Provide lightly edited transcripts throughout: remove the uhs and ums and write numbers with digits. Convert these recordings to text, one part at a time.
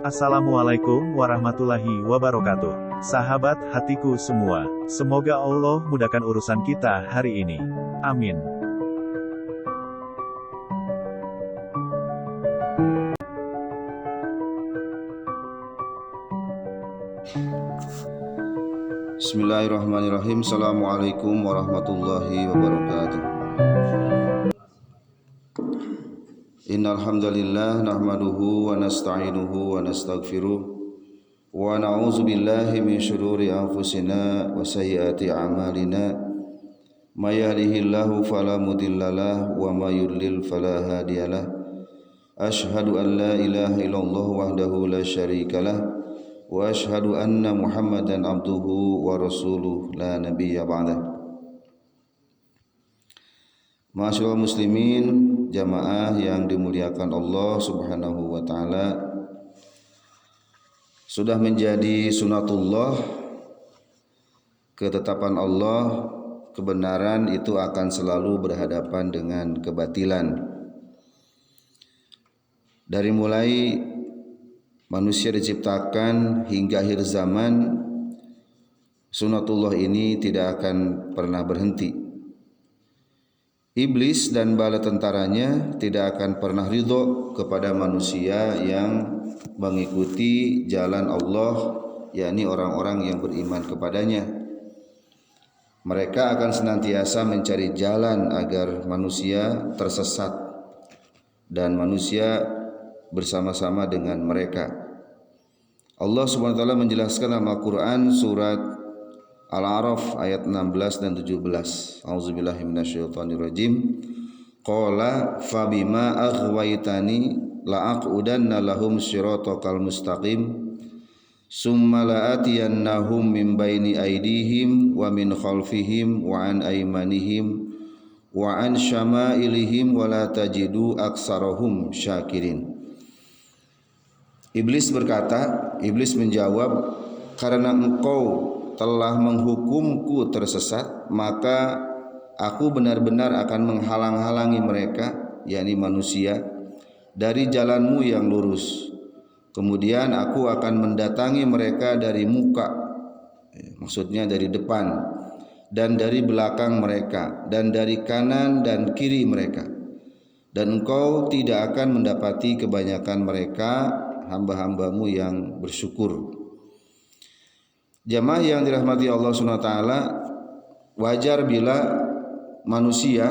Assalamualaikum warahmatullahi wabarakatuh. Sahabat hatiku semua, semoga Allah mudahkan urusan kita hari ini. Amin. Bismillahirrahmanirrahim. Assalamualaikum warahmatullahi wabarakatuh. Innal hamdalillah nahmaduhu wa nasta'inuhu wa nastaghfiruh wa na'udzu billahi min shururi anfusina wa sayyiati a'malina. May yahdihillahu fala mudhillalah wa may yudlil fala hadiyalah. Asyhadu an la ilaha illallah wahdahu la syarikalah wa asyhadu anna Muhammadan abduhu wa rasuluh la nabiyya ba'dah. Ma'asyiral muslimin, jamaah yang dimuliakan Allah Subhanahu wa taala, sudah menjadi sunatullah, ketetapan Allah, kebenaran itu akan selalu berhadapan dengan kebatilan. Dari mulai manusia diciptakan hingga akhir zaman, sunatullah ini tidak akan pernah berhenti. Iblis dan bala tentaranya tidak akan pernah ridho kepada manusia yang mengikuti jalan Allah, yakni orang-orang yang beriman kepadanya. Mereka akan senantiasa mencari jalan agar manusia tersesat dan manusia bersama-sama dengan mereka. Allah Subhanahu wa taala menjelaskan dalam Al-Qur'an surat Al-A'raf ayat 16 dan 17. Auzubillahi minasyaitonirrajim. Qala fabima aghwaytani la'aqudanna lahum shiratakal mustaqim summa la'atiyannahum min baini aydihim wa min khalfihim wa an aymanihim wa an syama'ilihim wa la tajidu aksarahum syakirin. Iblis menjawab, karena engkau telah menghukumku tersesat, maka aku benar-benar akan menghalang-halangi mereka, yakni manusia, dari jalanmu yang lurus. Kemudian aku akan mendatangi mereka dari muka, maksudnya dari depan, dan dari belakang mereka, dan dari kanan dan kiri mereka. Dan engkau tidak akan mendapati kebanyakan mereka hamba-hambamu yang bersyukur. Jamaah yang dirahmati Allah SWT, wajar bila manusia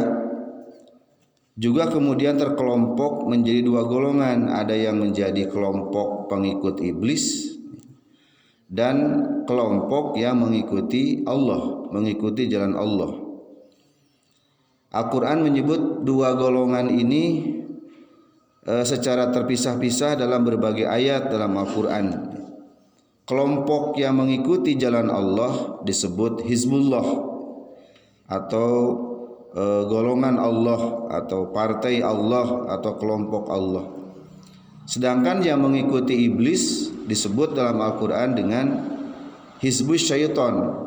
juga kemudian terkelompok menjadi dua golongan. Ada yang menjadi kelompok pengikut iblis dan kelompok yang mengikuti Allah, mengikuti jalan Allah. Al-Quran menyebut dua golongan ini secara terpisah-pisah dalam berbagai ayat dalam Al-Quran. Kelompok yang mengikuti jalan Allah disebut Hizbullah atau golongan Allah atau partai Allah atau kelompok Allah. Sedangkan yang mengikuti iblis disebut dalam Al-Quran dengan Hizbus Syaiton.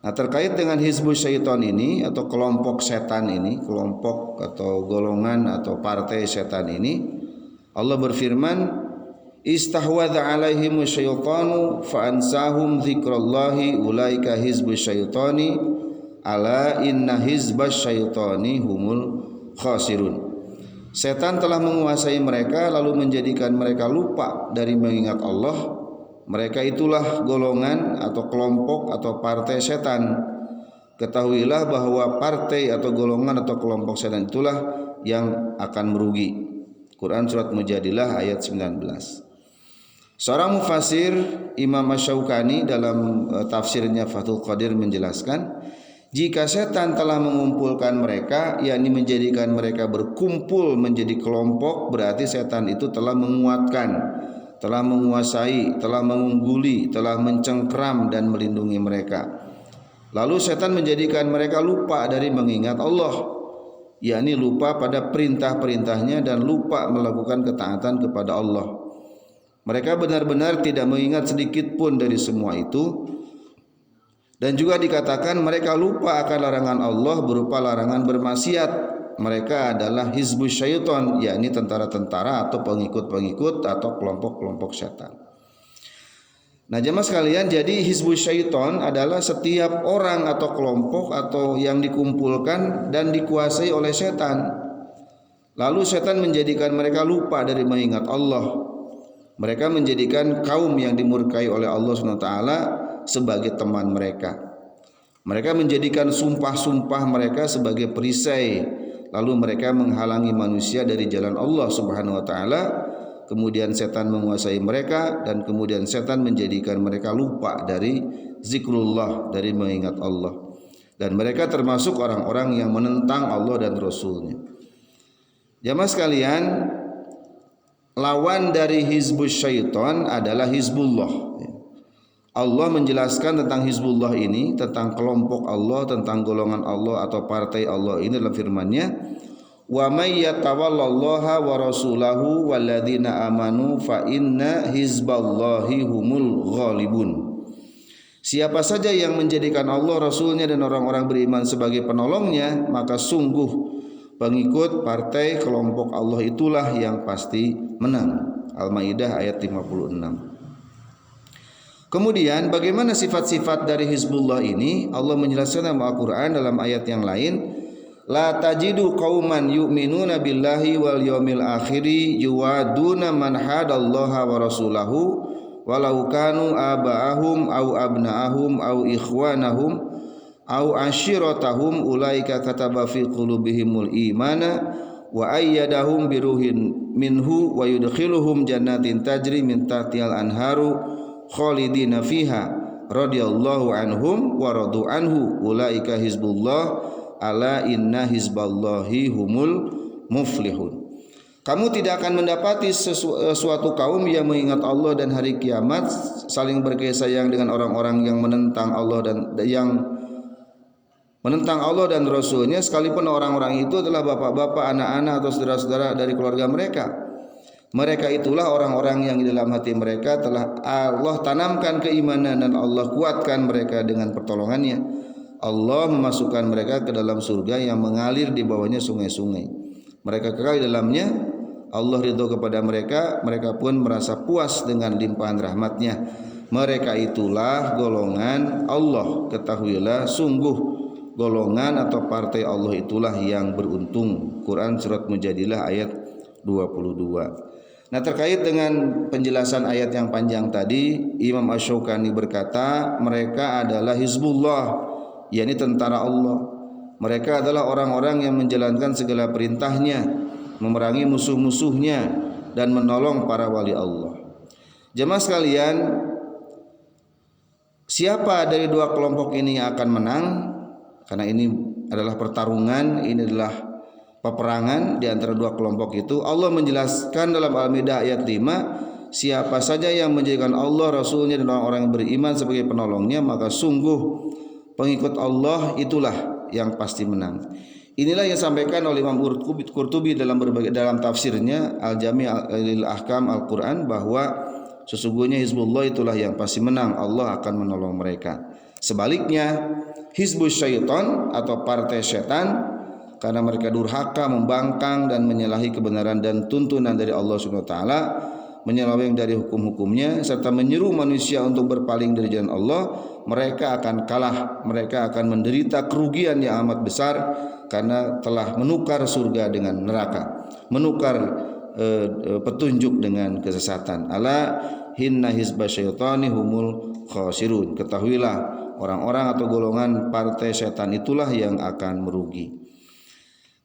Nah, terkait dengan Hizbus Syaiton ini atau kelompok setan ini, kelompok atau golongan atau partai setan ini, Allah berfirman, istahwadha alaihimu syaitanu fa'ansahum dzikrallahi ulaika hizbus syaitani ala inna hizbas syaitani humul khasirun. Setan telah menguasai mereka lalu menjadikan mereka lupa dari mengingat Allah. Mereka itulah golongan atau kelompok atau partai setan. Ketahuilah bahwa partai atau golongan atau kelompok setan itulah yang akan merugi. Quran surat Mujadilah ayat 19. Seorang mufasir, Imam Asy-Syaukani dalam tafsirnya Fathul Qadir menjelaskan, jika setan telah mengumpulkan mereka, yakni menjadikan mereka berkumpul menjadi kelompok, berarti setan itu telah menguatkan, telah menguasai, telah mengungguli, telah mencengkram dan melindungi mereka. Lalu setan menjadikan mereka lupa dari mengingat Allah, yakni lupa pada perintah-perintahnya dan lupa melakukan ketaatan kepada Allah. Mereka benar-benar tidak mengingat sedikit pun dari semua itu. Dan juga dikatakan mereka lupa akan larangan Allah berupa larangan bermaksiat, mereka adalah hizbus syaiton, yakni tentara-tentara atau pengikut-pengikut atau kelompok-kelompok setan. Nah jemaah sekalian, jadi hizbus syaiton adalah setiap orang atau kelompok atau yang dikumpulkan dan dikuasai oleh setan. Lalu setan menjadikan mereka lupa dari mengingat Allah. Mereka menjadikan kaum yang dimurkai oleh Allah SWT sebagai teman mereka. Mereka menjadikan sumpah-sumpah mereka sebagai perisai, lalu mereka menghalangi manusia dari jalan Allah Subhanahu wa taala. Kemudian setan menguasai mereka dan kemudian setan menjadikan mereka lupa dari zikrullah, dari mengingat Allah. Dan mereka termasuk orang-orang yang menentang Allah dan Rasulnya. Jamaah sekalian, lawan dari hizbus syaitan adalah hizbullah. Allah menjelaskan tentang hizbullah ini, tentang kelompok Allah, tentang golongan Allah atau partai Allah ini dalam firman-Nya, wa may yatawallallaha wa rasulahu walladzina amanu fa inna hizballahi humul ghalibun. Siapa saja yang menjadikan Allah, Rasulnya dan orang-orang beriman sebagai penolongnya, maka sungguh pengikut partai kelompok Allah itulah yang pasti menang. Al-Maidah ayat 56. Kemudian bagaimana sifat-sifat dari hizbullah ini? Allah menjelaskan dalam Al-Quran dalam ayat yang lain, la tajidu qauman yu'minuna billahi wal yawmil akhiri yuwaduna man hadallaha wa rasulahu walau kanu aba'ahum au abna'ahum au ikhwanahum au ashiratahum ulaika kataba fi qulubihimul imana wa ayyadahum biruhin minhu wa yudkhiluhum jannatin tajri min tahtihal anharu khalidina fiha radhiyallahu anhum wa radu anhu ulaika hizbullah ala inna hizballahi humul muflihun. Kamu tidak akan mendapati suatu kaum yang mengingat Allah dan hari kiamat, saling berkasih sayang dengan orang-orang yang menentang Allah dan Rasulnya, sekalipun orang-orang itu adalah bapak-bapak, anak-anak atau saudara-saudara dari keluarga mereka. Mereka itulah orang-orang yang di dalam hati mereka telah Allah tanamkan keimanan dan Allah kuatkan mereka dengan pertolongannya. Allah memasukkan mereka ke dalam surga yang mengalir di bawahnya sungai-sungai. Mereka kekal di dalamnya. Allah ridho kepada mereka, mereka pun merasa puas dengan limpahan rahmatnya. Mereka itulah golongan Allah. Ketahuilah sungguh golongan atau partai Allah itulah yang beruntung. Quran surat Mujadilah ayat 22. Nah, terkait dengan penjelasan ayat yang panjang tadi, Imam Asy-Syaukani berkata, mereka adalah hizbullah, yakni tentara Allah. Mereka adalah orang-orang yang menjalankan segala perintahnya, memerangi musuh-musuhnya dan menolong para wali Allah. Jemaah sekalian, siapa dari dua kelompok ini yang akan menang? Karena ini adalah pertarungan, ini adalah peperangan di antara dua kelompok itu. Allah menjelaskan dalam Al-Maidah ayat 5, siapa saja yang menjadikan Allah, Rasulnya dan orang-orang yang beriman sebagai penolongnya, maka sungguh pengikut Allah itulah yang pasti menang. Inilah yang disampaikan oleh Imam Qurtubi dalam tafsirnya Al-Jami' lil Ahkam Al-Quran, bahwa sesungguhnya hizbullah itulah yang pasti menang, Allah akan menolong mereka. Sebaliknya hizbus syaitan atau partai setan, karena mereka durhaka, membangkang dan menyalahi kebenaran dan tuntunan dari Allah Subhanahu wa taala, menyeleweng dari hukum-hukumnya serta menyeru manusia untuk berpaling dari jalan Allah, mereka akan kalah, mereka akan menderita kerugian yang amat besar karena telah menukar surga dengan neraka, menukar petunjuk dengan kesesatan. Ala hinna hizbasyaitani humul khasirun. Ketahuilah orang-orang atau golongan partai setan itulah yang akan merugi.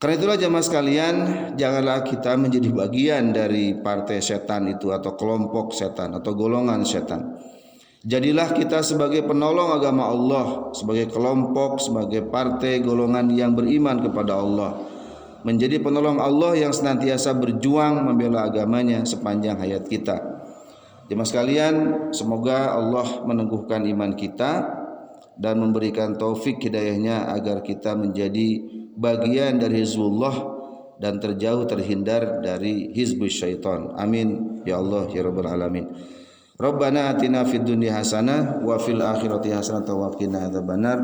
Karena itulah jamaah sekalian, janganlah kita menjadi bagian dari partai setan itu atau kelompok setan atau golongan setan. Jadilah kita sebagai penolong agama Allah, sebagai kelompok, sebagai partai golongan yang beriman kepada Allah, menjadi penolong Allah yang senantiasa berjuang membela agamanya sepanjang hayat kita. Jemaah sekalian, semoga Allah meneguhkan iman kita dan memberikan taufik hidayahnya agar kita menjadi bagian dari hizbullah dan terhindar dari hizbus syaitan. Amin ya Allah ya rabbal alamin. Rabbana atina fid dunya hasanah wa fil akhirati hasanah wa qina adzabannar.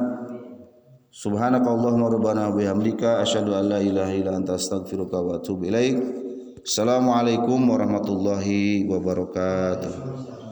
Subhanakallahumma rabbana bihamdika asyhadu an la ilaha illa anta astaghfiruka wa atubu ilaik. Assalamualaikum warahmatullahi wabarakatuh.